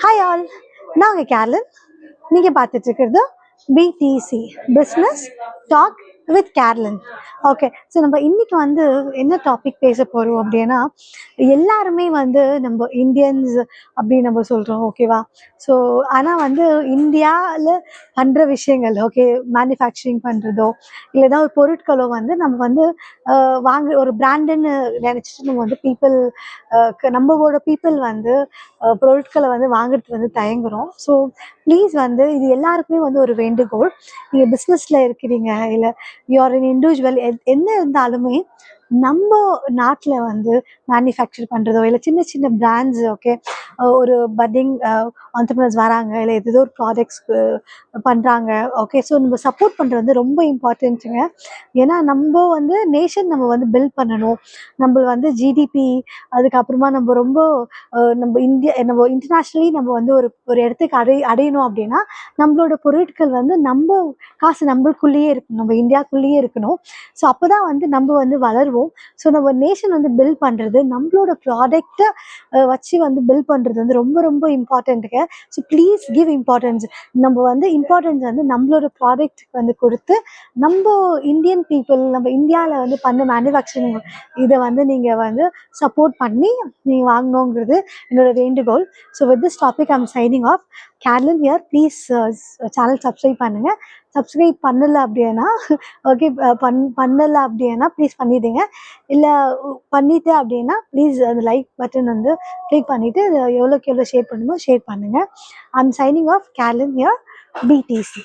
Hi all, நான் உங்கள் கேர்லன். நீங்கள் பார்த்துட்டு இருக்கிறது பிடிசி பிஸ்னஸ் டாக் வித் கேர்லன். ஓகே, ஸோ நம்ம இன்னைக்கு வந்து என்ன டாபிக் பேச போகிறோம் அப்படின்னா, எல்லாருமே வந்து நம்ம இந்தியன்ஸ் அப்படின்னு நம்ம சொல்கிறோம், ஓகேவா? ஸோ ஆனால் வந்து இந்தியாவில் பண்ணுற விஷயங்கள், ஓகே, மேனுஃபேக்சரிங் பண்ணுறதோ இல்லை ஏதாவது ஒரு பொருட்களோ வந்து நம்ம வந்து வாங்க ஒரு பிராண்டுன்னு நினச்சிட்டு நம்ம வந்து நம்மளோட பீப்புள் வந்து பொருட்களை வந்து வாங்குறதுக்கு வந்து தயங்குறோம். ஸோ ப்ளீஸ் வந்து இது எல்லாருக்குமே வந்து ஒரு வேண்டுகோள். நீங்கள் பிஸ்னஸில் இருக்கிறீங்க இல்லை யூஆர் அன் இண்டிவிஜுவல், என்ன இருந்தாலுமே நம்ம நாட்டில் வந்து மேனுஃபேக்சர் பண்ணுறதோ இல்லை சின்ன சின்ன பிராண்ட்ஸ், ஓகே, ஒரு பட்டிங் ஆண்டர்ப்ரனர்ஸ் வராங்க இல்லை ஏதோ ஒரு ப்ராடக்ட்ஸ் பண்ணுறாங்க, ஓகே. ஸோ நம்ம சப்போர்ட் பண்ணுறது வந்து ரொம்ப இம்பார்ட்டன்ட்டுங்க. ஏன்னா நம்ம வந்து நேஷன் நம்ம வந்து பில்ட் பண்ணணும். நம்ம வந்து ஜிடிபி, அதுக்கப்புறமா நம்ம ரொம்ப நம்ம நம்ம இன்டர்நேஷ்னலி நம்ம வந்து ஒரு இடத்துக்கு அடையணும் அப்படின்னா நம்மளோட பொருட்கள் வந்து நம்ம காசு நம்மளுக்குள்ளேயே இருக்கணும், நம்ம இந்தியாவுக்குள்ளேயே இருக்கணும். ஸோ அப்போ தான் வந்து நம்ம வந்து வளருவோம். ஸோ நம்ம நேஷன் வந்து பில்ட் பண்ணுறது, நம்மளோட ப்ராடக்டை வச்சு வந்து பில்ட் பண்ணுறது வந்து ரொம்ப ரொம்ப இம்பார்ட்டண்ட்டுங்க. So please give importance. நம்ம வந்து இம்பார்ட்டன்ஸ் வந்து நம்மளோட ப்ராடக்ட்டுக்கு வந்து கொடுத்து நம்ம இந்தியன் பீப்புள், நம்ம இந்தியாவில் வந்து பண்ண மேனுஃபேக்சரிங் இதை வந்து நீங்கள் வந்து சப்போர்ட் பண்ணி நீங்கள் வாங்கணுங்கிறது என்னோட வேண்டுகோள். So with this topic I'm signing off. கேர்லன் ஹியர். ப்ளீஸ் சேனல் சப்ஸ்கிரைப் பண்ணுங்கள். சப்ஸ்கிரைப் பண்ணலை அப்படின்னா ஓகே, பண்ணலை அப்படின்னா ப்ளீஸ் பண்ணிவிடுங்க. இல்லை பண்ணிவிட்டு அப்படின்னா ப்ளீஸ் அந்த லைக் பட்டன் வந்து கிளிக் பண்ணிவிட்டு எவ்வளோக்கு எவ்வளோ ஷேர் பண்ணணுமோ ஷேர் பண்ணுங்கள். I'm signing off. கேர்லன் ஹியர், பிடிசி.